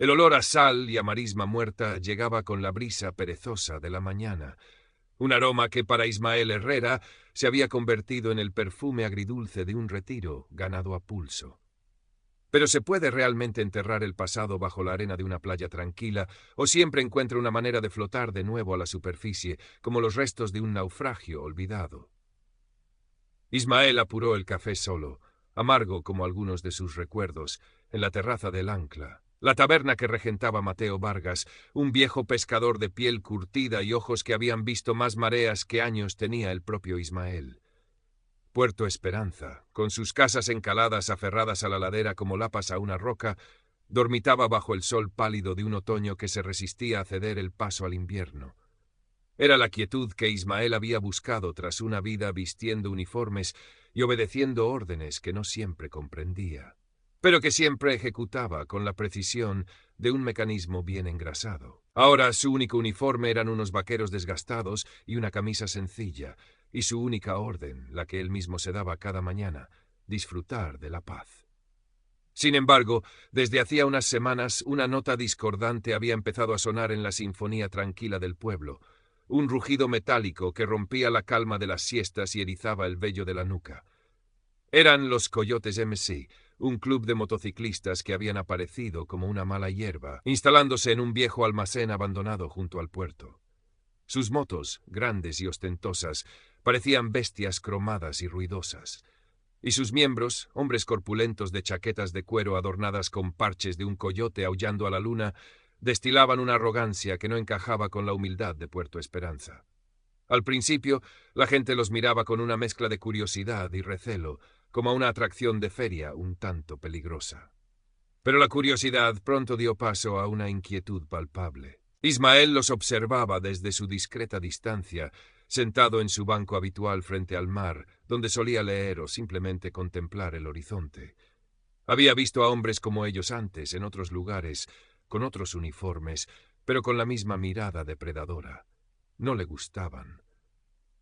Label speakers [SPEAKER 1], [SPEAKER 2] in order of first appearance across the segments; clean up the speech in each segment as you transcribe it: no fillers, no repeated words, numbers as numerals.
[SPEAKER 1] El olor a sal y a marisma muerta llegaba con la brisa perezosa de la mañana, un aroma que para Ismael Herrera se había convertido en el perfume agridulce de un retiro ganado a pulso. Pero ¿se puede realmente enterrar el pasado bajo la arena de una playa tranquila, o siempre encuentra una manera de flotar de nuevo a la superficie, como los restos de un naufragio olvidado? Ismael apuró el café solo, amargo como algunos de sus recuerdos, en la terraza del Ancla, la taberna que regentaba Mateo Vargas, un viejo pescador de piel curtida y ojos que habían visto más mareas que años tenía el propio Ismael. Puerto Esperanza, con sus casas encaladas aferradas a la ladera como lapas a una roca, dormitaba bajo el sol pálido de un otoño que se resistía a ceder el paso al invierno. Era la quietud que Ismael había buscado tras una vida vistiendo uniformes y obedeciendo órdenes que no siempre comprendía, pero que siempre ejecutaba con la precisión de un mecanismo bien engrasado. Ahora su único uniforme eran unos vaqueros desgastados y una camisa sencilla, y su única orden, la que él mismo se daba cada mañana, disfrutar de la paz. Sin embargo, desde hacía unas semanas una nota discordante había empezado a sonar en la sinfonía tranquila del pueblo, un rugido metálico que rompía la calma de las siestas y erizaba el vello de la nuca. Eran los Coyotes MC, un club de motociclistas que habían aparecido como una mala hierba, instalándose en un viejo almacén abandonado junto al puerto. Sus motos, grandes y ostentosas, parecían bestias cromadas y ruidosas, y sus miembros, hombres corpulentos de chaquetas de cuero adornadas con parches de un coyote aullando a la luna, destilaban una arrogancia que no encajaba con la humildad de Puerto Esperanza. Al principio, la gente los miraba con una mezcla de curiosidad y recelo, como a una atracción de feria un tanto peligrosa. Pero la curiosidad pronto dio paso a una inquietud palpable. Ismael los observaba desde su discreta distancia, sentado en su banco habitual frente al mar, donde solía leer o simplemente contemplar el horizonte. Había visto a hombres como ellos antes, en otros lugares, con otros uniformes, pero con la misma mirada depredadora. No le gustaban.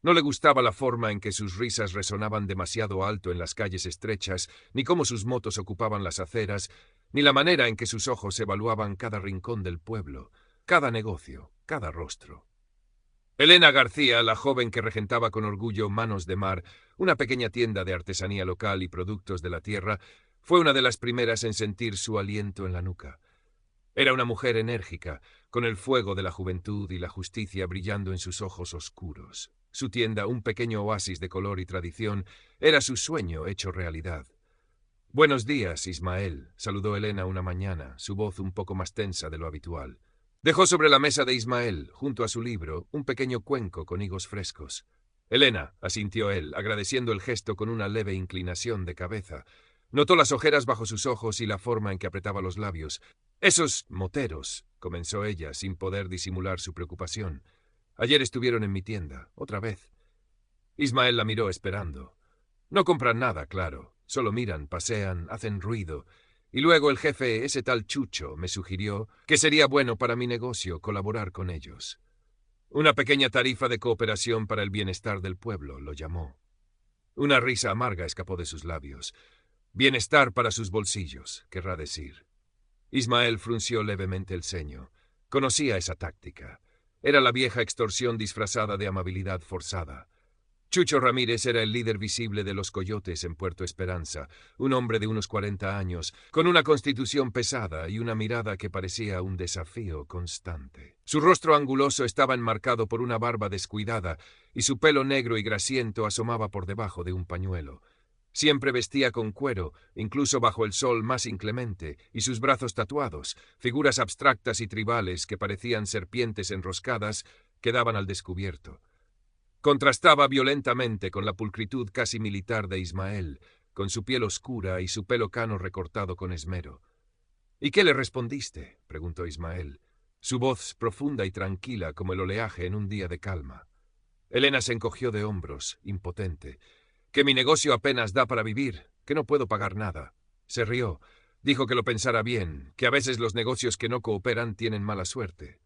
[SPEAKER 1] No le gustaba la forma en que sus risas resonaban demasiado alto en las calles estrechas, ni cómo sus motos ocupaban las aceras, ni la manera en que sus ojos evaluaban cada rincón del pueblo, cada negocio, cada rostro. Elena García, la joven que regentaba con orgullo Manos de Mar, una pequeña tienda de artesanía local y productos de la tierra, fue una de las primeras en sentir su aliento en la nuca. Era una mujer enérgica, con el fuego de la juventud y la justicia brillando en sus ojos oscuros. Su tienda, un pequeño oasis de color y tradición, era su sueño hecho realidad. «Buenos días, Ismael», saludó Elena una mañana, su voz un poco más tensa de lo habitual. Dejó sobre la mesa de Ismael, junto a su libro, un pequeño cuenco con higos frescos. «Elena», asintió él, agradeciendo el gesto con una leve inclinación de cabeza. Notó las ojeras bajo sus ojos y la forma en que apretaba los labios. «Esos moteros», comenzó ella, sin poder disimular su preocupación. «Ayer estuvieron en mi tienda, otra vez». Ismael la miró esperando. No compran nada, claro. Solo miran, pasean, hacen ruido. Y luego el jefe, ese tal Chucho, me sugirió que sería bueno para mi negocio colaborar con ellos. Una pequeña tarifa de cooperación para el bienestar del pueblo, lo llamó. Una risa amarga escapó de sus labios. Bienestar para sus bolsillos, querrá decir. Ismael frunció levemente el ceño. Conocía esa táctica. Era la vieja extorsión disfrazada de amabilidad forzada. Chucho Ramírez era el líder visible de los Coyotes en Puerto Esperanza, un hombre de unos 40 años, con una constitución pesada y una mirada que parecía un desafío constante. Su rostro anguloso estaba enmarcado por una barba descuidada y su pelo negro y grasiento asomaba por debajo de un pañuelo. Siempre vestía con cuero, incluso bajo el sol más inclemente, y sus brazos tatuados, figuras abstractas y tribales que parecían serpientes enroscadas, quedaban al descubierto. Contrastaba violentamente con la pulcritud casi militar de Ismael, con su piel oscura y su pelo cano recortado con esmero. «¿Y qué le respondiste?», preguntó Ismael, su voz profunda y tranquila como el oleaje en un día de calma. Elena se encogió de hombros, impotente. «Que mi negocio apenas da para vivir, que no puedo pagar nada». Se rió. Dijo que lo pensara bien, que a veces los negocios que no cooperan tienen mala suerte.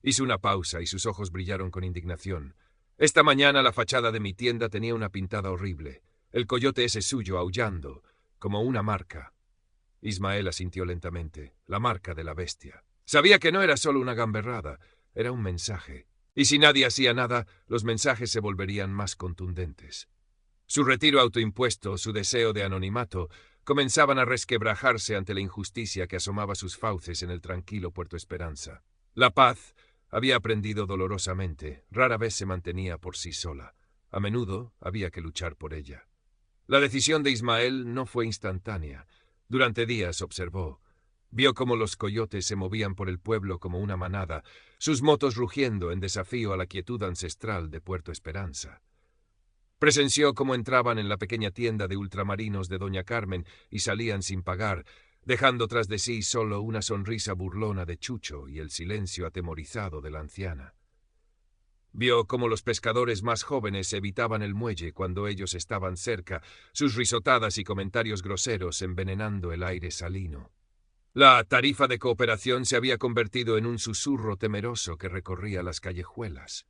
[SPEAKER 1] Hizo una pausa y sus ojos brillaron con indignación. «Esta mañana la fachada de mi tienda tenía una pintada horrible. El coyote ese suyo aullando, como una marca». Ismael asintió lentamente. La marca de la bestia. Sabía que no era solo una gamberrada, era un mensaje. Y si nadie hacía nada, los mensajes se volverían más contundentes. Su retiro autoimpuesto, su deseo de anonimato, comenzaban a resquebrajarse ante la injusticia que asomaba sus fauces en el tranquilo Puerto Esperanza. La paz había aprendido dolorosamente, rara vez se mantenía por sí sola. A menudo había que luchar por ella. La decisión de Ismael no fue instantánea. Durante días observó. Vio cómo los coyotes se movían por el pueblo como una manada, sus motos rugiendo en desafío a la quietud ancestral de Puerto Esperanza. Presenció cómo entraban en la pequeña tienda de ultramarinos de doña Carmen y salían sin pagar, dejando tras de sí solo una sonrisa burlona de Chucho y el silencio atemorizado de la anciana. Vio cómo los pescadores más jóvenes evitaban el muelle cuando ellos estaban cerca, sus risotadas y comentarios groseros envenenando el aire salino. La tarifa de cooperación se había convertido en un susurro temeroso que recorría las callejuelas.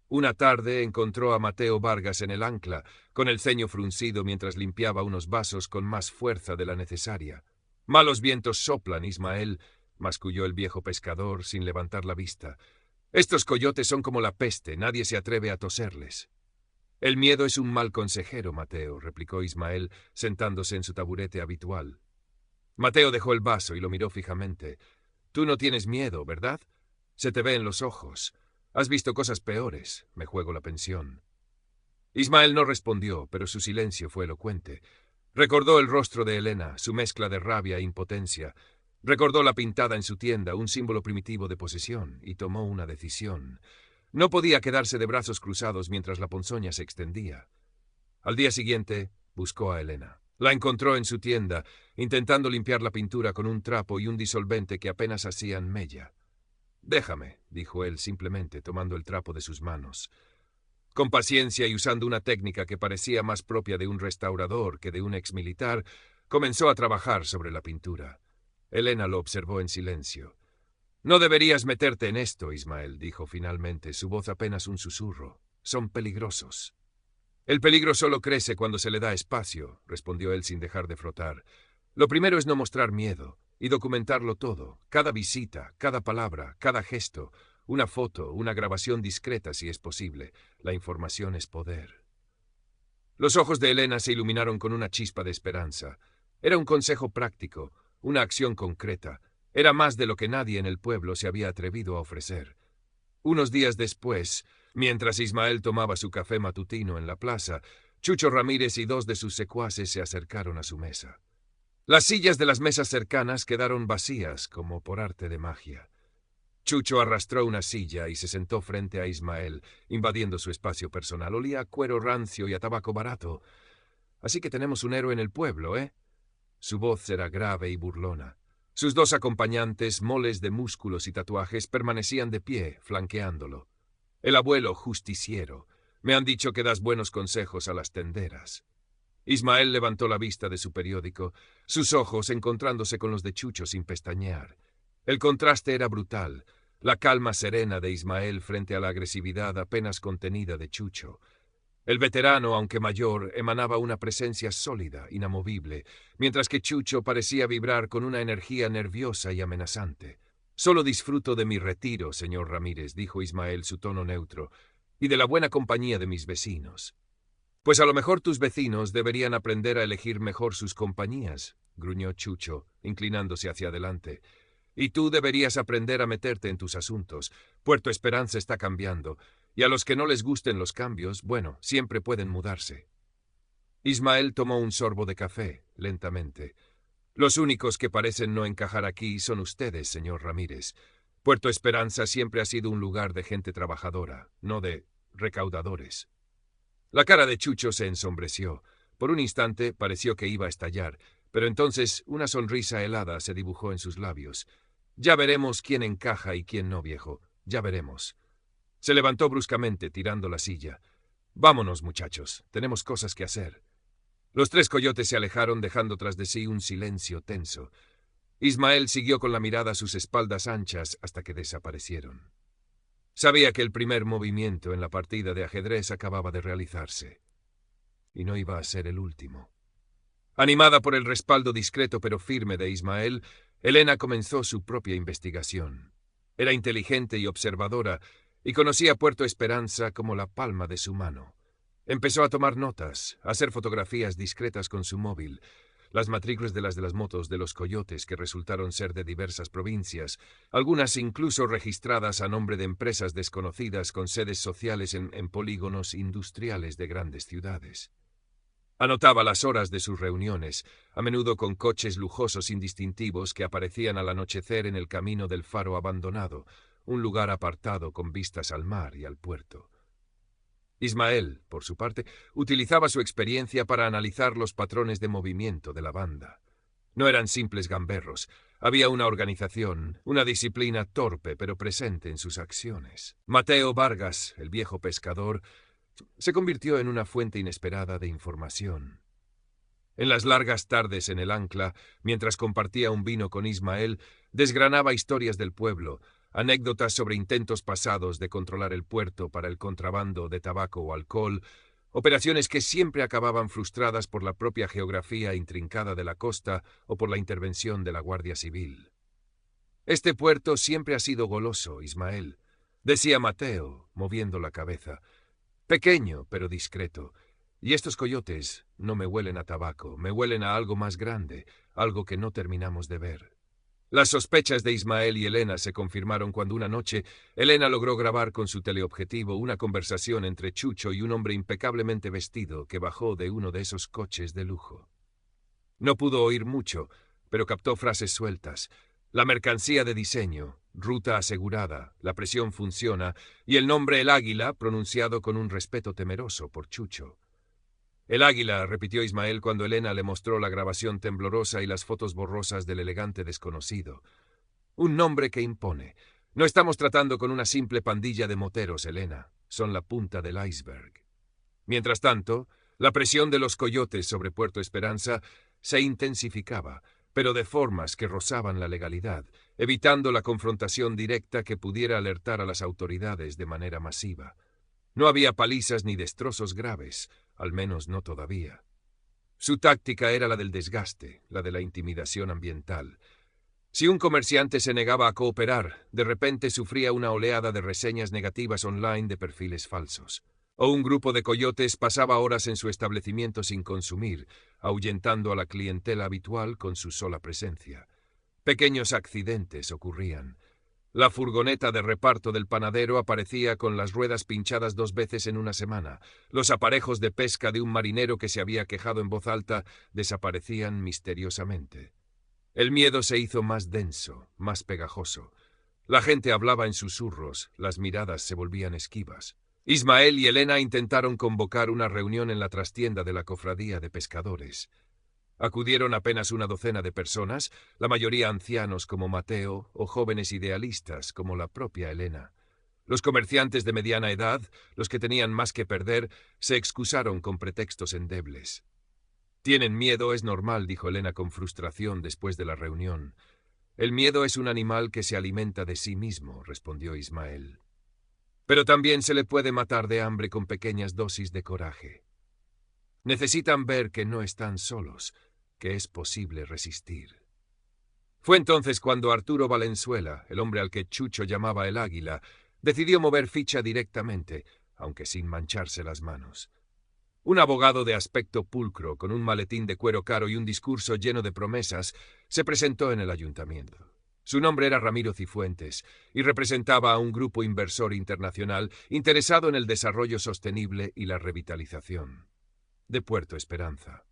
[SPEAKER 1] Una tarde encontró a Mateo Vargas en el ancla, con el ceño fruncido mientras limpiaba unos vasos con más fuerza de la necesaria. «Malos vientos soplan, Ismael», masculló el viejo pescador sin levantar la vista. «Estos coyotes son como la peste, nadie se atreve a toserles». «El miedo es un mal consejero, Mateo», replicó Ismael, sentándose en su taburete habitual. Mateo dejó el vaso y lo miró fijamente. «Tú no tienes miedo, ¿verdad? Se te ve en los ojos. Has visto cosas peores. Me juego la pensión». Ismael no respondió, pero su silencio fue elocuente. Recordó el rostro de Elena, su mezcla de rabia e impotencia. Recordó la pintada en su tienda, un símbolo primitivo de posesión, y tomó una decisión. No podía quedarse de brazos cruzados mientras la ponzoña se extendía. Al día siguiente, buscó a Elena. La encontró en su tienda, intentando limpiar la pintura con un trapo y un disolvente que apenas hacían mella. «Déjame», dijo él simplemente, tomando el trapo de sus manos. Con paciencia y usando una técnica que parecía más propia de un restaurador que de un exmilitar, comenzó a trabajar sobre la pintura. Elena lo observó en silencio. «No deberías meterte en esto, Ismael», dijo finalmente, su voz apenas un susurro. «Son peligrosos». «El peligro solo crece cuando se le da espacio», respondió él sin dejar de frotar. «Lo primero es no mostrar miedo y documentarlo todo, cada visita, cada palabra, cada gesto, una foto, una grabación discreta si es posible. La información es poder». Los ojos de Elena se iluminaron con una chispa de esperanza. Era un consejo práctico, una acción concreta. Era más de lo que nadie en el pueblo se había atrevido a ofrecer. Unos días después, mientras Ismael tomaba su café matutino en la plaza, Chucho Ramírez y dos de sus secuaces se acercaron a su mesa. Las sillas de las mesas cercanas quedaron vacías, como por arte de magia. Chucho arrastró una silla y se sentó frente a Ismael, invadiendo su espacio personal. Olía a cuero rancio y a tabaco barato. «Así que tenemos un héroe en el pueblo, ¿eh?» Su voz era grave y burlona. Sus dos acompañantes, moles de músculos y tatuajes, permanecían de pie, flanqueándolo. «El abuelo justiciero. Me han dicho que das buenos consejos a las tenderas». Ismael levantó la vista de su periódico, sus ojos encontrándose con los de Chucho sin pestañear. El contraste era brutal, la calma serena de Ismael frente a la agresividad apenas contenida de Chucho. El veterano, aunque mayor, emanaba una presencia sólida, inamovible, mientras que Chucho parecía vibrar con una energía nerviosa y amenazante. «Solo disfruto de mi retiro, señor Ramírez», dijo Ismael su tono neutro, «y de la buena compañía de mis vecinos». «Pues a lo mejor tus vecinos deberían aprender a elegir mejor sus compañías», gruñó Chucho, inclinándose hacia adelante. «Y tú deberías aprender a meterte en tus asuntos. Puerto Esperanza está cambiando, y a los que no les gusten los cambios, bueno, siempre pueden mudarse». Ismael tomó un sorbo de café, lentamente. «Los únicos que parecen no encajar aquí son ustedes, señor Ramírez. Puerto Esperanza siempre ha sido un lugar de gente trabajadora, no de recaudadores». La cara de Chucho se ensombreció. Por un instante pareció que iba a estallar, pero entonces una sonrisa helada se dibujó en sus labios. «Ya veremos quién encaja y quién no, viejo. Ya veremos». Se levantó bruscamente, tirando la silla. «Vámonos, muchachos. Tenemos cosas que hacer». Los tres coyotes se alejaron, dejando tras de sí un silencio tenso. Ismael siguió con la mirada a sus espaldas anchas hasta que desaparecieron. Sabía que el primer movimiento en la partida de ajedrez acababa de realizarse. Y no iba a ser el último. Animada por el respaldo discreto pero firme de Ismael, Elena comenzó su propia investigación. Era inteligente y observadora, y conocía Puerto Esperanza como la palma de su mano. Empezó a tomar notas, a hacer fotografías discretas con su móvil, las matrículas de las motos de los coyotes que resultaron ser de diversas provincias, algunas incluso registradas a nombre de empresas desconocidas con sedes sociales en polígonos industriales de grandes ciudades. Anotaba las horas de sus reuniones, a menudo con coches lujosos indistintivos que aparecían al anochecer en el camino del faro abandonado, un lugar apartado con vistas al mar y al puerto. Ismael, por su parte, utilizaba su experiencia para analizar los patrones de movimiento de la banda. No eran simples gamberros, había una organización, una disciplina torpe pero presente en sus acciones. Mateo Vargas, el viejo pescador, se convirtió en una fuente inesperada de información. En las largas tardes en el ancla, mientras compartía un vino con Ismael, desgranaba historias del pueblo, anécdotas sobre intentos pasados de controlar el puerto para el contrabando de tabaco o alcohol, operaciones que siempre acababan frustradas por la propia geografía intrincada de la costa o por la intervención de la Guardia Civil. «Este puerto siempre ha sido goloso, Ismael», decía Mateo, moviendo la cabeza. «Pequeño, pero discreto. Y estos coyotes no me huelen a tabaco, me huelen a algo más grande, algo que no terminamos de ver». Las sospechas de Ismael y Elena se confirmaron cuando una noche Elena logró grabar con su teleobjetivo una conversación entre Chucho y un hombre impecablemente vestido que bajó de uno de esos coches de lujo. No pudo oír mucho, pero captó frases sueltas. La mercancía de diseño, ruta asegurada, la presión funciona, y el nombre El Águila pronunciado con un respeto temeroso por Chucho. «El Águila», repitió Ismael cuando Elena le mostró la grabación temblorosa y las fotos borrosas del elegante desconocido. «Un nombre que impone. No estamos tratando con una simple pandilla de moteros, Elena. Son la punta del iceberg». Mientras tanto, la presión de los coyotes sobre Puerto Esperanza se intensificaba, pero de formas que rozaban la legalidad, evitando la confrontación directa que pudiera alertar a las autoridades de manera masiva. No había palizas ni destrozos graves, al menos no todavía. Su táctica era la del desgaste, la de la intimidación ambiental. Si un comerciante se negaba a cooperar, de repente sufría una oleada de reseñas negativas online de perfiles falsos. O un grupo de coyotes pasaba horas en su establecimiento sin consumir, ahuyentando a la clientela habitual con su sola presencia. Pequeños accidentes ocurrían. La furgoneta de reparto del panadero aparecía con las ruedas pinchadas 2 veces en una semana. Los aparejos de pesca de un marinero que se había quejado en voz alta desaparecían misteriosamente. El miedo se hizo más denso, más pegajoso. La gente hablaba en susurros, las miradas se volvían esquivas. Ismael y Elena intentaron convocar una reunión en la trastienda de la cofradía de pescadores. Acudieron apenas una docena de personas, la mayoría ancianos como Mateo o jóvenes idealistas como la propia Elena. Los comerciantes de mediana edad, los que tenían más que perder, se excusaron con pretextos endebles. «Tienen miedo, es normal», dijo Elena con frustración después de la reunión. «El miedo es un animal que se alimenta de sí mismo», respondió Ismael. «Pero también se le puede matar de hambre con pequeñas dosis de coraje. Necesitan ver que no están solos, que es posible resistir». Fue entonces cuando Arturo Valenzuela, el hombre al que Chucho llamaba el Águila, decidió mover ficha directamente, aunque sin mancharse las manos. Un abogado de aspecto pulcro, con un maletín de cuero caro y un discurso lleno de promesas, se presentó en el ayuntamiento. Su nombre era Ramiro Cifuentes y representaba a un grupo inversor internacional interesado en el desarrollo sostenible y la revitalización de Puerto Esperanza.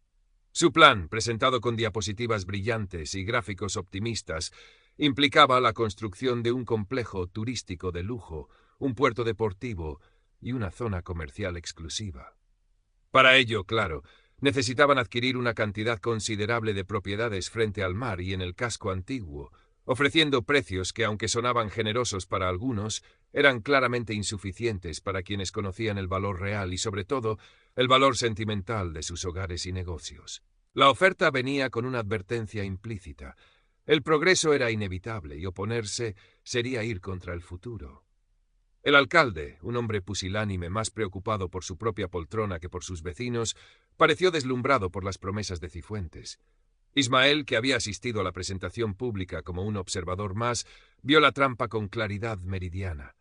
[SPEAKER 1] Su plan, presentado con diapositivas brillantes y gráficos optimistas, implicaba la construcción de un complejo turístico de lujo, un puerto deportivo y una zona comercial exclusiva. Para ello, claro, necesitaban adquirir una cantidad considerable de propiedades frente al mar y en el casco antiguo, ofreciendo precios que, aunque sonaban generosos para algunos, eran claramente insuficientes para quienes conocían el valor real y, sobre todo, el valor sentimental de sus hogares y negocios. La oferta venía con una advertencia implícita. El progreso era inevitable y oponerse sería ir contra el futuro. El alcalde, un hombre pusilánime más preocupado por su propia poltrona que por sus vecinos, Pareció deslumbrado por las promesas de Cifuentes. Ismael, que había asistido a la presentación pública como un observador más, vio la trampa con claridad meridiana.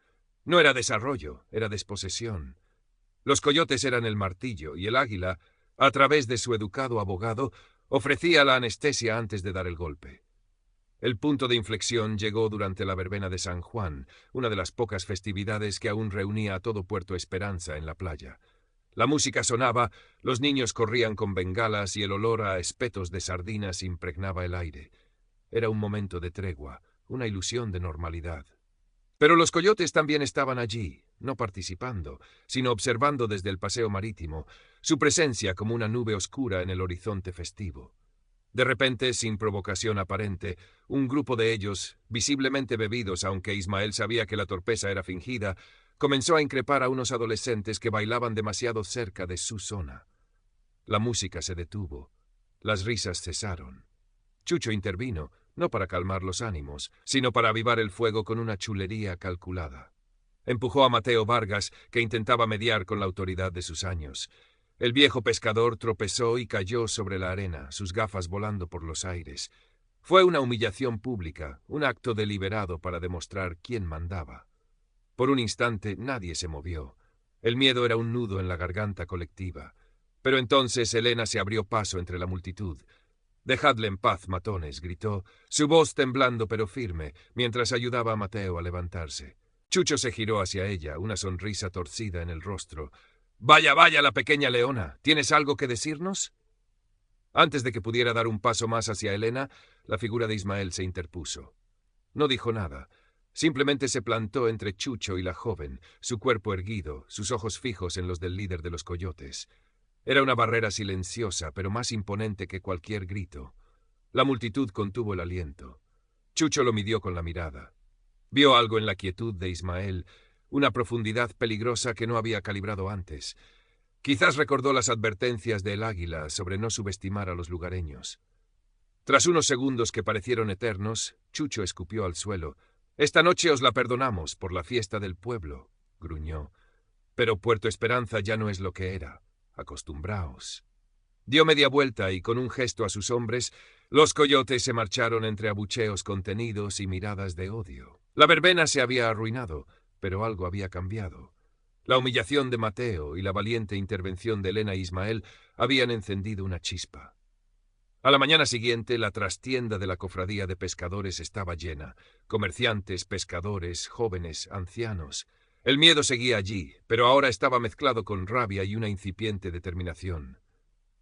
[SPEAKER 1] No era desarrollo, era desposesión. Los coyotes eran el martillo y el águila, a través de su educado abogado, ofrecía la anestesia antes de dar el golpe. El punto de inflexión llegó durante la verbena de San Juan, una de las pocas festividades que aún reunía a todo Puerto Esperanza en la playa. La música sonaba, los niños corrían con bengalas y el olor a espetos de sardinas impregnaba el aire. Era un momento de tregua, una ilusión de normalidad. Pero los coyotes también estaban allí, no participando, sino observando desde el paseo marítimo, su presencia como una nube oscura en el horizonte festivo. De repente, sin provocación aparente, un grupo de ellos, visiblemente bebidos aunque Ismael sabía que la torpeza era fingida, comenzó a increpar a unos adolescentes que bailaban demasiado cerca de su zona. La música se detuvo. Las risas cesaron. Chucho intervino, no para calmar los ánimos, sino para avivar el fuego con una chulería calculada. Empujó a Mateo Vargas, que intentaba mediar con la autoridad de sus años. El viejo pescador tropezó y cayó sobre la arena, sus gafas volando por los aires. Fue una humillación pública, un acto deliberado para demostrar quién mandaba. Por un instante nadie se movió. El miedo era un nudo en la garganta colectiva. Pero entonces Elena se abrió paso entre la multitud. «Dejadle en paz, matones», gritó, su voz temblando pero firme, mientras ayudaba a Mateo a levantarse. Chucho se giró hacia ella, una sonrisa torcida en el rostro. «Vaya, vaya, la pequeña leona, ¿tienes algo que decirnos?» Antes de que pudiera dar un paso más hacia Elena, la figura de Ismael se interpuso. No dijo nada. Simplemente se plantó entre Chucho y la joven, su cuerpo erguido, sus ojos fijos en los del líder de los coyotes. Era una barrera silenciosa, pero más imponente que cualquier grito. La multitud contuvo el aliento. Chucho lo midió con la mirada. Vio algo en la quietud de Ismael, una profundidad peligrosa que no había calibrado antes. Quizás recordó las advertencias del águila sobre no subestimar a los lugareños. Tras unos segundos que parecieron eternos, Chucho escupió al suelo. «Esta noche os la perdonamos por la fiesta del pueblo», gruñó. «Pero Puerto Esperanza ya no es lo que era. Acostumbraos». Dio media vuelta y, con un gesto a sus hombres, los coyotes se marcharon entre abucheos contenidos y miradas de odio. La verbena se había arruinado, pero algo había cambiado. La humillación de Mateo y la valiente intervención de Elena e Ismael habían encendido una chispa. A la mañana siguiente, la trastienda de la cofradía de pescadores estaba llena. Comerciantes, pescadores, jóvenes, ancianos. El miedo seguía allí, pero ahora estaba mezclado con rabia y una incipiente determinación.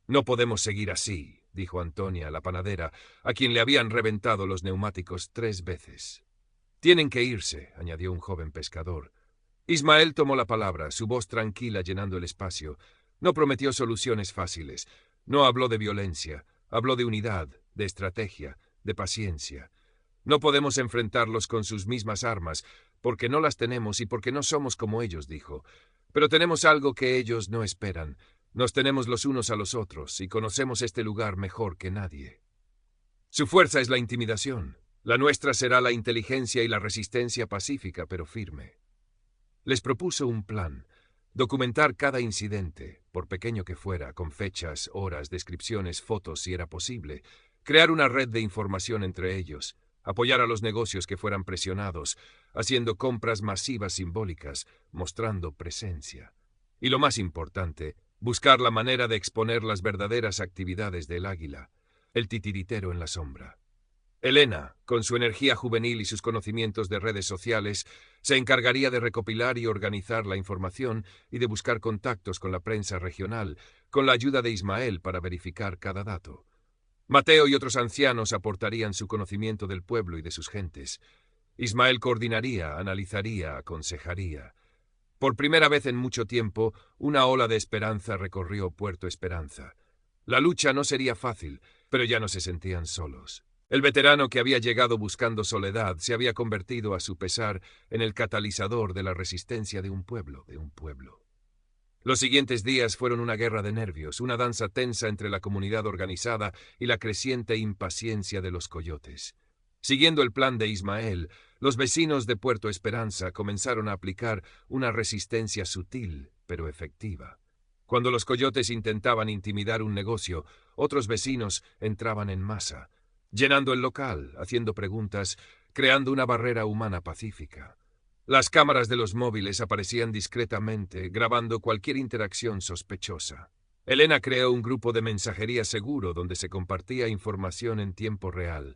[SPEAKER 1] «No podemos seguir así», dijo Antonia, la panadera, a quien le habían reventado los neumáticos 3 veces. «Tienen que irse», añadió un joven pescador. Ismael tomó la palabra, su voz tranquila llenando el espacio. No prometió soluciones fáciles. No habló de violencia. Habló de unidad, de estrategia, de paciencia. No podemos enfrentarlos con sus mismas armas, porque no las tenemos y porque no somos como ellos, dijo. Pero tenemos algo que ellos no esperan. Nos tenemos los unos a los otros y conocemos este lugar mejor que nadie. Su fuerza es la intimidación. La nuestra será la inteligencia y la resistencia pacífica, pero firme. Les propuso un plan. Documentar cada incidente, por pequeño que fuera, con fechas, horas, descripciones, fotos, si era posible. Crear una red de información entre ellos. Apoyar a los negocios que fueran presionados, haciendo compras masivas simbólicas, mostrando presencia. Y lo más importante, buscar la manera de exponer las verdaderas actividades del águila, el titiritero en la sombra. Elena, con su energía juvenil y sus conocimientos de redes sociales, se encargaría de recopilar y organizar la información y de buscar contactos con la prensa regional, con la ayuda de Ismael para verificar cada dato. Mateo y otros ancianos aportarían su conocimiento del pueblo y de sus gentes. Ismael coordinaría, analizaría, aconsejaría. Por primera vez en mucho tiempo, una ola de esperanza recorrió Puerto Esperanza. La lucha no sería fácil, pero ya no se sentían solos. El veterano que había llegado buscando soledad se había convertido, a su pesar, en el catalizador de la resistencia de un pueblo. Los siguientes días fueron una guerra de nervios, una danza tensa entre la comunidad organizada y la creciente impaciencia de los coyotes. Siguiendo el plan de Ismael, los vecinos de Puerto Esperanza comenzaron a aplicar una resistencia sutil, pero efectiva. Cuando los coyotes intentaban intimidar un negocio, otros vecinos entraban en masa, llenando el local, haciendo preguntas, creando una barrera humana pacífica. Las cámaras de los móviles aparecían discretamente, grabando cualquier interacción sospechosa. Elena creó un grupo de mensajería seguro donde se compartía información en tiempo real.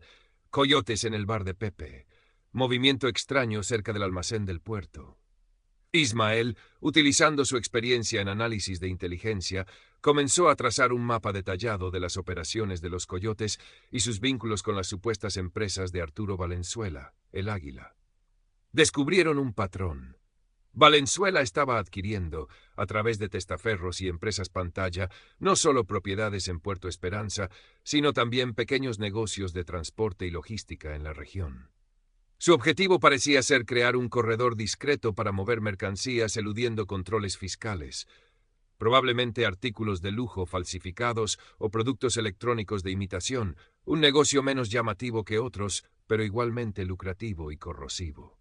[SPEAKER 1] Coyotes en el bar de Pepe. Movimiento extraño cerca del almacén del puerto. Ismael, utilizando su experiencia en análisis de inteligencia, comenzó a trazar un mapa detallado de las operaciones de los coyotes y sus vínculos con las supuestas empresas de Arturo Valenzuela, el Águila. Descubrieron un patrón. Valenzuela estaba adquiriendo, a través de testaferros y empresas pantalla, no solo propiedades en Puerto Esperanza, sino también pequeños negocios de transporte y logística en la región. Su objetivo parecía ser crear un corredor discreto para mover mercancías eludiendo controles fiscales, probablemente artículos de lujo falsificados o productos electrónicos de imitación, un negocio menos llamativo que otros, pero igualmente lucrativo y corrosivo.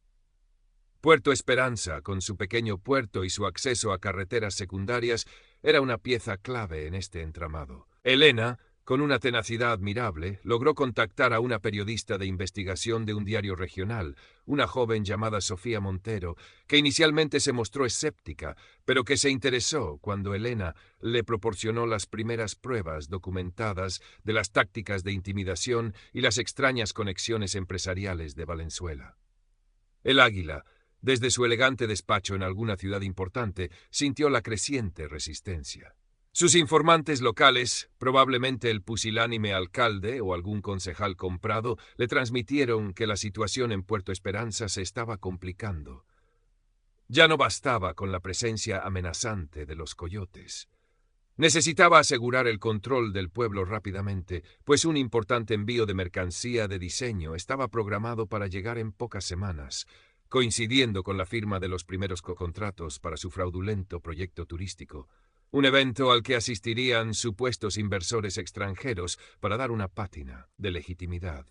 [SPEAKER 1] Puerto Esperanza, con su pequeño puerto y su acceso a carreteras secundarias, era una pieza clave en este entramado. Elena, con una tenacidad admirable, logró contactar a una periodista de investigación de un diario regional, una joven llamada Sofía Montero, que inicialmente se mostró escéptica, pero que se interesó cuando Elena le proporcionó las primeras pruebas documentadas de las tácticas de intimidación y las extrañas conexiones empresariales de Valenzuela. El Águila, desde su elegante despacho en alguna ciudad importante, sintió la creciente resistencia. Sus informantes locales, probablemente el pusilánime alcalde o algún concejal comprado, le transmitieron que la situación en Puerto Esperanza se estaba complicando. Ya no bastaba con la presencia amenazante de los coyotes. Necesitaba asegurar el control del pueblo rápidamente, pues un importante envío de mercancía de diseño estaba programado para llegar en pocas semanas, coincidiendo con la firma de los primeros contratos para su fraudulento proyecto turístico, un evento al que asistirían supuestos inversores extranjeros para dar una pátina de legitimidad.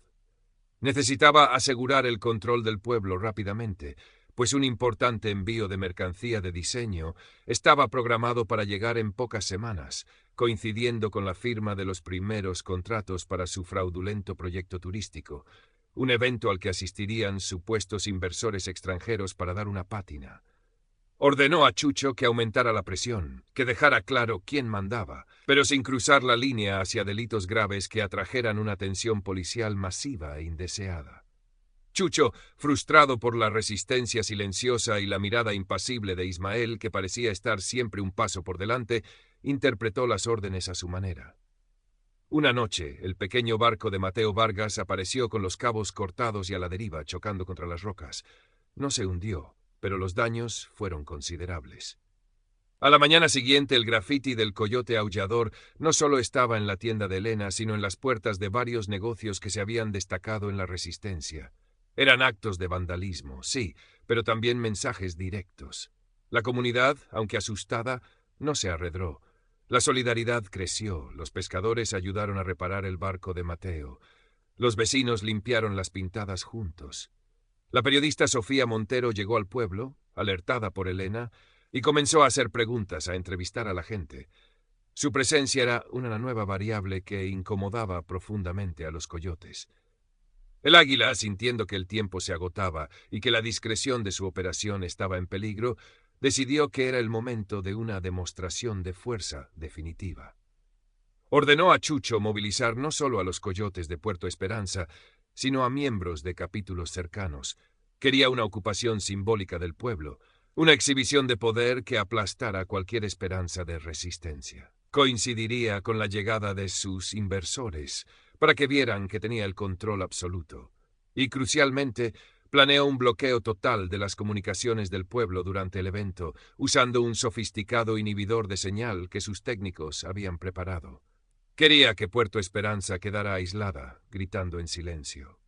[SPEAKER 1] Necesitaba asegurar el control del pueblo rápidamente, pues un importante envío de mercancía de diseño estaba programado para llegar en pocas semanas, coincidiendo con la firma de los primeros contratos para su fraudulento proyecto turístico, un evento al que asistirían supuestos inversores extranjeros para dar una pátina. Ordenó a Chucho que aumentara la presión, que dejara claro quién mandaba, pero sin cruzar la línea hacia delitos graves que atrajeran una atención policial masiva e indeseada. Chucho, frustrado por la resistencia silenciosa y la mirada impasible de Ismael, que parecía estar siempre un paso por delante, interpretó las órdenes a su manera. Una noche, el pequeño barco de Mateo Vargas apareció con los cabos cortados y a la deriva, chocando contra las rocas. No se hundió, pero los daños fueron considerables. A la mañana siguiente, el grafiti del coyote aullador no solo estaba en la tienda de Elena, sino en las puertas de varios negocios que se habían destacado en la resistencia. Eran actos de vandalismo, sí, pero también mensajes directos. La comunidad, aunque asustada, no se arredró. La solidaridad creció, los pescadores ayudaron a reparar el barco de Mateo. Los vecinos limpiaron las pintadas juntos. La periodista Sofía Montero llegó al pueblo, alertada por Elena, y comenzó a hacer preguntas, a entrevistar a la gente. Su presencia era una nueva variable que incomodaba profundamente a los coyotes. El Águila, sintiendo que el tiempo se agotaba y que la discreción de su operación estaba en peligro, decidió que era el momento de una demostración de fuerza definitiva. Ordenó a Chucho movilizar no solo a los coyotes de Puerto Esperanza, sino a miembros de capítulos cercanos. Quería una ocupación simbólica del pueblo, una exhibición de poder que aplastara cualquier esperanza de resistencia. Coincidiría con la llegada de sus inversores, para que vieran que tenía el control absoluto. Y, crucialmente, planeó un bloqueo total de las comunicaciones del pueblo durante el evento, usando un sofisticado inhibidor de señal que sus técnicos habían preparado. Quería que Puerto Esperanza quedara aislada, gritando en silencio.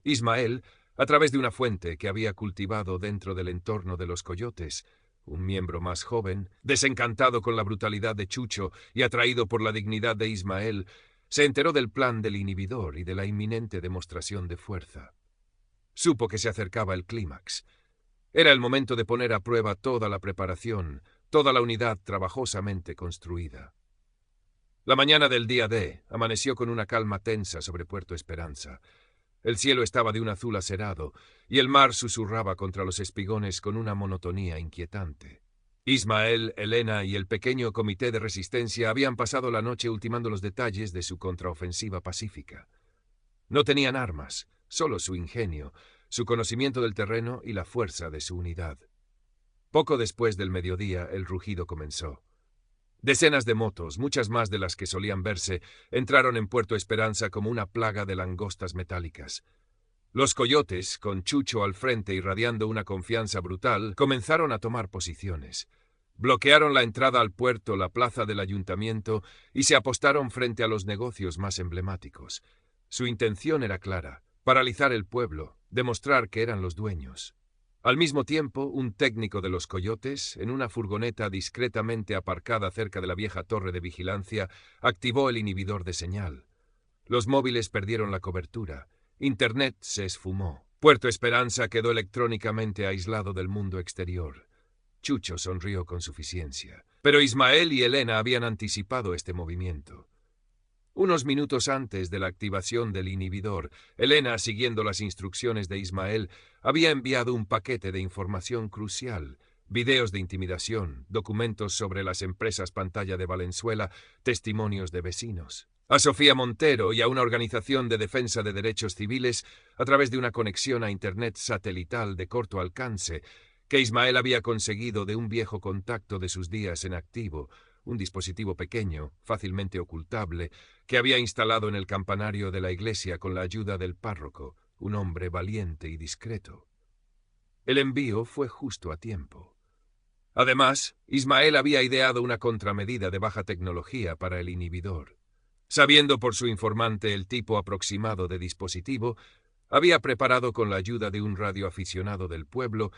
[SPEAKER 1] Ismael, a través de una fuente que había cultivado dentro del entorno de los coyotes, un miembro más joven, desencantado con la brutalidad de Chucho y atraído por la dignidad de Ismael, se enteró del plan del inhibidor y de la inminente demostración de fuerza. Supo que se acercaba el clímax. Era el momento de poner a prueba toda la preparación, toda la unidad trabajosamente construida. La mañana del día D amaneció con una calma tensa sobre Puerto Esperanza. El cielo estaba de un azul acerado, y el mar susurraba contra los espigones con una monotonía inquietante. Ismael, Elena y el pequeño comité de resistencia habían pasado la noche ultimando los detalles de su contraofensiva pacífica. No tenían armas, solo su ingenio, su conocimiento del terreno y la fuerza de su unidad. Poco después del mediodía, el rugido comenzó. Decenas de motos, muchas más de las que solían verse, entraron en Puerto Esperanza como una plaga de langostas metálicas. Los coyotes, con Chucho al frente irradiando una confianza brutal, comenzaron a tomar posiciones. Bloquearon la entrada al puerto, la plaza del ayuntamiento y se apostaron frente a los negocios más emblemáticos. Su intención era clara: paralizar el pueblo, demostrar que eran los dueños. Al mismo tiempo, un técnico de los coyotes, en una furgoneta discretamente aparcada cerca de la vieja torre de vigilancia, activó el inhibidor de señal. Los móviles perdieron la cobertura. Internet se esfumó. Puerto Esperanza quedó electrónicamente aislado del mundo exterior. Chucho sonrió con suficiencia. Pero Ismael y Elena habían anticipado este movimiento. Unos minutos antes de la activación del inhibidor, Elena, siguiendo las instrucciones de Ismael, había enviado un paquete de información crucial: videos de intimidación, documentos sobre las empresas pantalla de Valenzuela, testimonios de vecinos. A Sofía Montero y a una organización de defensa de derechos civiles a través de una conexión a Internet satelital de corto alcance que Ismael había conseguido de un viejo contacto de sus días en activo, un dispositivo pequeño, fácilmente ocultable, que había instalado en el campanario de la iglesia con la ayuda del párroco, un hombre valiente y discreto. El envío fue justo a tiempo. Además, Ismael había ideado una contramedida de baja tecnología para el inhibidor. Sabiendo por su informante el tipo aproximado de dispositivo, había preparado con la ayuda de un radioaficionado del pueblo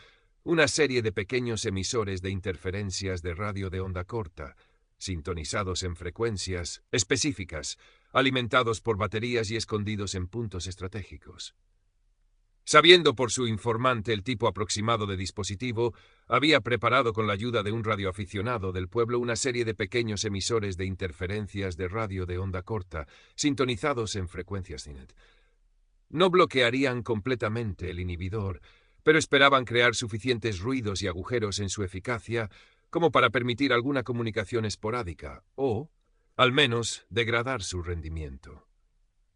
[SPEAKER 1] una serie de pequeños emisores de interferencias de radio de onda corta, sintonizados en frecuencias específicas, alimentados por baterías y escondidos en puntos estratégicos. Sabiendo por su informante el tipo aproximado de dispositivo, había preparado con la ayuda de un radioaficionado del pueblo una serie de pequeños emisores de interferencias de radio de onda corta, sintonizados en frecuencias CINET. No bloquearían completamente el inhibidor, pero esperaban crear suficientes ruidos y agujeros en su eficacia como para permitir alguna comunicación esporádica o, al menos, degradar su rendimiento.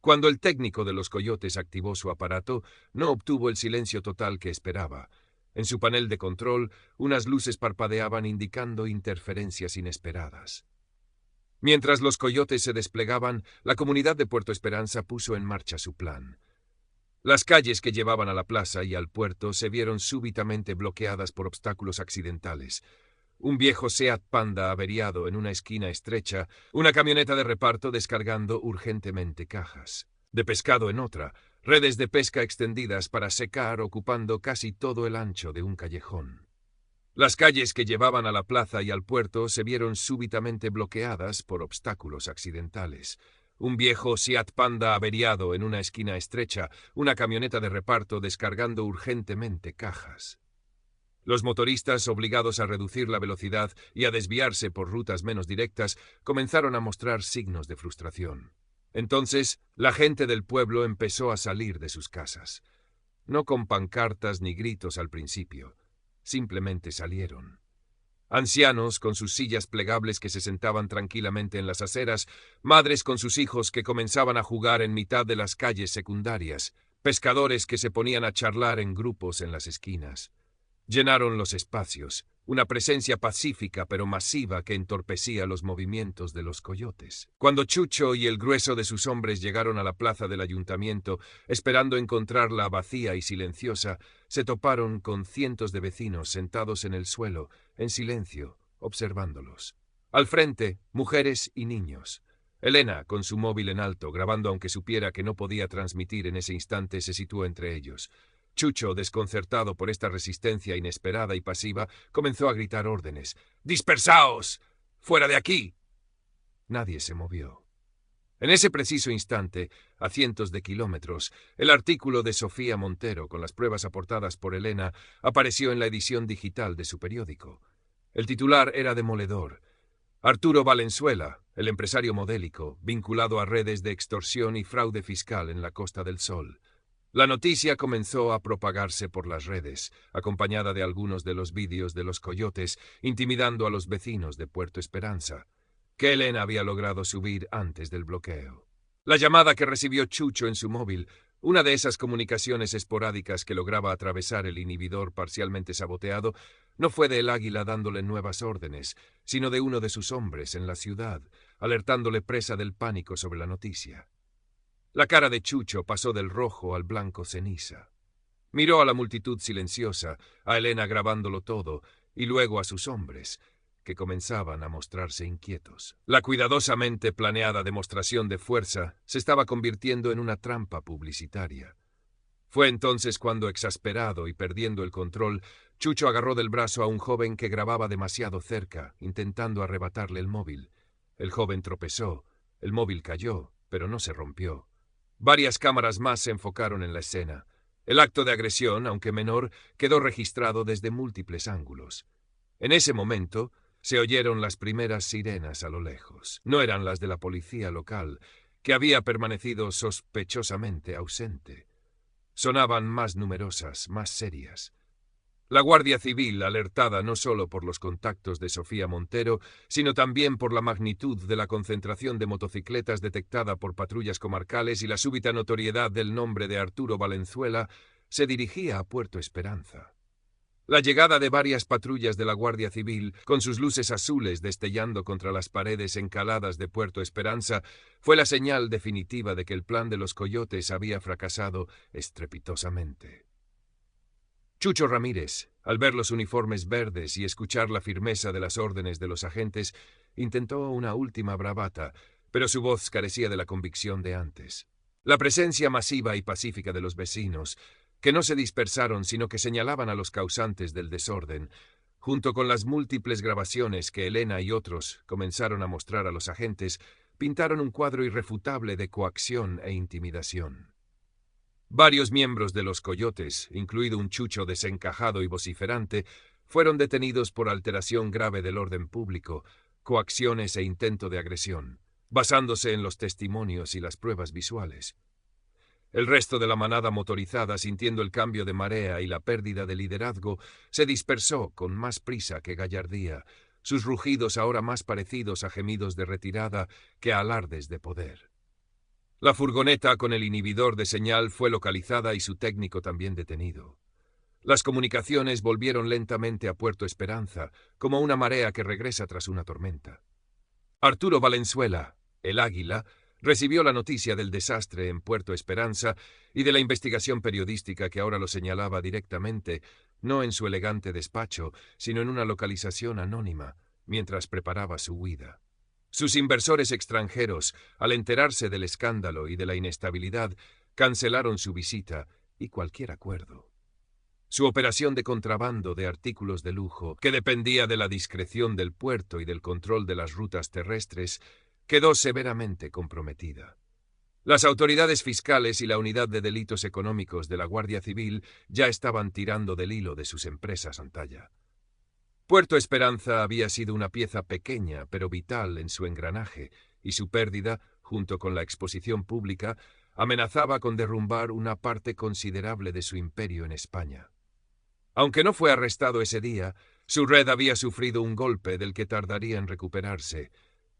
[SPEAKER 1] Cuando el técnico de los coyotes activó su aparato, no obtuvo el silencio total que esperaba. En su panel de control, unas luces parpadeaban indicando interferencias inesperadas. Mientras los coyotes se desplegaban, la comunidad de Puerto Esperanza puso en marcha su plan. Las calles que llevaban a la plaza y al puerto se vieron súbitamente bloqueadas por obstáculos accidentales. Un viejo Seat Panda averiado en una esquina estrecha, una camioneta de reparto descargando urgentemente cajas de pescado en otra, redes de pesca extendidas para secar ocupando casi todo el ancho de un callejón. Las calles que llevaban a la plaza y al puerto se vieron súbitamente bloqueadas por obstáculos accidentales. Un viejo Seat Panda averiado en una esquina estrecha, una camioneta de reparto descargando urgentemente cajas. Los motoristas, obligados a reducir la velocidad y a desviarse por rutas menos directas, comenzaron a mostrar signos de frustración. Entonces, la gente del pueblo empezó a salir de sus casas. No con pancartas ni gritos al principio. Simplemente salieron. Ancianos con sus sillas plegables que se sentaban tranquilamente en las aceras, madres con sus hijos que comenzaban a jugar en mitad de las calles secundarias, pescadores que se ponían a charlar en grupos en las esquinas. Llenaron los espacios, una presencia pacífica pero masiva que entorpecía los movimientos de los coyotes. Cuando Chucho y el grueso de sus hombres llegaron a la plaza del ayuntamiento, esperando encontrarla vacía y silenciosa, se toparon con cientos de vecinos sentados en el suelo, en silencio, observándolos. Al frente, mujeres y niños. Elena, con su móvil en alto, grabando aunque supiera que no podía transmitir en ese instante, se situó entre ellos. Chucho, desconcertado por esta resistencia inesperada y pasiva, comenzó a gritar órdenes. ¡Dispersaos! ¡Fuera de aquí! Nadie se movió. En ese preciso instante, a cientos de kilómetros, el artículo de Sofía Montero, con las pruebas aportadas por Elena, apareció en la edición digital de su periódico. El titular era demoledor. Arturo Valenzuela, el empresario modélico, vinculado a redes de extorsión y fraude fiscal en la Costa del Sol. La noticia comenzó a propagarse por las redes, acompañada de algunos de los vídeos de los coyotes intimidando a los vecinos de Puerto Esperanza, que Elena había logrado subir antes del bloqueo. La llamada que recibió Chucho en su móvil, una de esas comunicaciones esporádicas que lograba atravesar el inhibidor parcialmente saboteado, no fue de El Águila dándole nuevas órdenes, sino de uno de sus hombres en la ciudad, alertándole presa del pánico sobre la noticia. La cara de Chucho pasó del rojo al blanco ceniza. Miró a la multitud silenciosa, a Elena grabándolo todo, y luego a sus hombres, que comenzaban a mostrarse inquietos. La cuidadosamente planeada demostración de fuerza se estaba convirtiendo en una trampa publicitaria. Fue entonces cuando, exasperado y perdiendo el control, Chucho agarró del brazo a un joven que grababa demasiado cerca, intentando arrebatarle el móvil. El joven tropezó, el móvil cayó, pero no se rompió. Varias cámaras más se enfocaron en la escena. El acto de agresión, aunque menor, quedó registrado desde múltiples ángulos. En ese momento, se oyeron las primeras sirenas a lo lejos. No eran las de la policía local, que había permanecido sospechosamente ausente. Sonaban más numerosas, más serias. La Guardia Civil, alertada no solo por los contactos de Sofía Montero, sino también por la magnitud de la concentración de motocicletas detectada por patrullas comarcales y la súbita notoriedad del nombre de Arturo Valenzuela, se dirigía a Puerto Esperanza. La llegada de varias patrullas de la Guardia Civil, con sus luces azules destellando contra las paredes encaladas de Puerto Esperanza, fue la señal definitiva de que el plan de los coyotes había fracasado estrepitosamente. Chucho Ramírez, al ver los uniformes verdes y escuchar la firmeza de las órdenes de los agentes, intentó una última bravata, pero su voz carecía de la convicción de antes. La presencia masiva y pacífica de los vecinos, que no se dispersaron sino que señalaban a los causantes del desorden, junto con las múltiples grabaciones que Elena y otros comenzaron a mostrar a los agentes, pintaron un cuadro irrefutable de coacción e intimidación. Varios miembros de los coyotes, incluido un Chucho desencajado y vociferante, fueron detenidos por alteración grave del orden público, coacciones e intento de agresión, basándose en los testimonios y las pruebas visuales. El resto de la manada motorizada, sintiendo el cambio de marea y la pérdida de liderazgo, se dispersó con más prisa que gallardía, sus rugidos ahora más parecidos a gemidos de retirada que a alardes de poder. La furgoneta con el inhibidor de señal fue localizada y su técnico también detenido. Las comunicaciones volvieron lentamente a Puerto Esperanza, como una marea que regresa tras una tormenta. Arturo Valenzuela, el Águila, recibió la noticia del desastre en Puerto Esperanza y de la investigación periodística que ahora lo señalaba directamente, no en su elegante despacho, sino en una localización anónima, mientras preparaba su huida. Sus inversores extranjeros, al enterarse del escándalo y de la inestabilidad, cancelaron su visita y cualquier acuerdo. Su operación de contrabando de artículos de lujo, que dependía de la discreción del puerto y del control de las rutas terrestres, quedó severamente comprometida. Las autoridades fiscales y la Unidad de Delitos Económicos de la Guardia Civil ya estaban tirando del hilo de sus empresas antalla. Puerto Esperanza había sido una pieza pequeña pero vital en su engranaje, y su pérdida, junto con la exposición pública, amenazaba con derrumbar una parte considerable de su imperio en España. Aunque no fue arrestado ese día, su red había sufrido un golpe del que tardaría en recuperarse,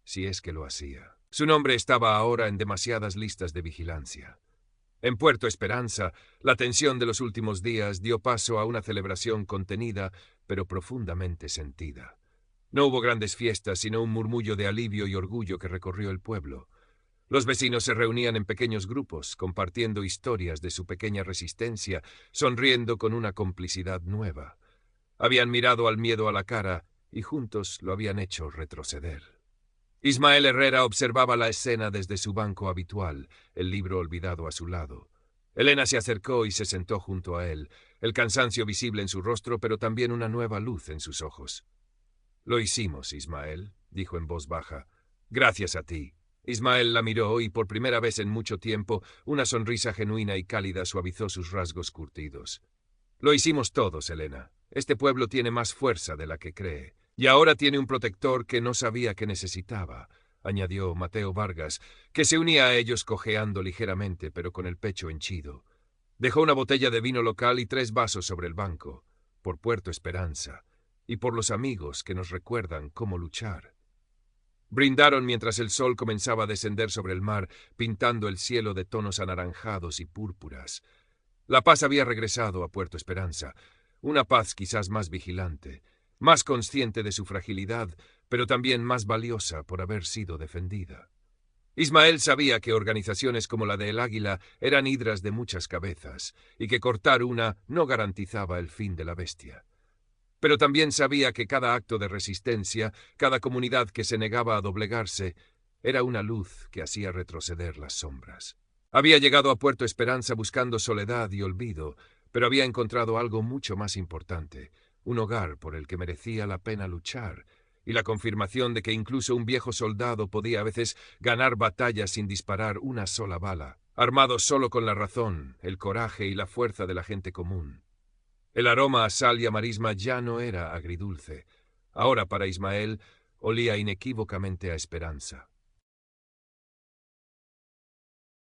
[SPEAKER 1] si es que lo hacía. Su nombre estaba ahora en demasiadas listas de vigilancia. En Puerto Esperanza, la tensión de los últimos días dio paso a una celebración contenida, pero profundamente sentida. No hubo grandes fiestas, sino un murmullo de alivio y orgullo que recorrió el pueblo. Los vecinos se reunían en pequeños grupos, compartiendo historias de su pequeña resistencia, sonriendo con una complicidad nueva. Habían mirado al miedo a la cara y juntos lo habían hecho retroceder. Ismael Herrera observaba la escena desde su banco habitual, el libro olvidado a su lado. Elena se acercó y se sentó junto a él, el cansancio visible en su rostro, pero también una nueva luz en sus ojos. «Lo hicimos, Ismael», dijo en voz baja. «Gracias a ti». Ismael la miró y por primera vez en mucho tiempo una sonrisa genuina y cálida suavizó sus rasgos curtidos. «Lo hicimos todos, Elena. Este pueblo tiene más fuerza de la que cree. Y ahora tiene un protector que no sabía que necesitaba, añadió Mateo Vargas, que se unía a ellos cojeando ligeramente, pero con el pecho henchido. Dejó una botella de vino local y 3 vasos sobre el banco, por Puerto Esperanza, y por los amigos que nos recuerdan cómo luchar. Brindaron mientras el sol comenzaba a descender sobre el mar, pintando el cielo de tonos anaranjados y púrpuras. La paz había regresado a Puerto Esperanza, una paz quizás más vigilante, más consciente de su fragilidad, pero también más valiosa por haber sido defendida. Ismael sabía que organizaciones como la de El Águila eran hidras de muchas cabezas, y que cortar una no garantizaba el fin de la bestia. Pero también sabía que cada acto de resistencia, cada comunidad que se negaba a doblegarse, era una luz que hacía retroceder las sombras. Había llegado a Puerto Esperanza buscando soledad y olvido, pero había encontrado algo mucho más importante, un hogar por el que merecía la pena luchar, y la confirmación de que incluso un viejo soldado podía a veces ganar batallas sin disparar una sola bala, armado solo con la razón, el coraje y la fuerza de la gente común. El aroma a sal y a marisma ya no era agridulce. Ahora para Ismael olía inequívocamente a esperanza.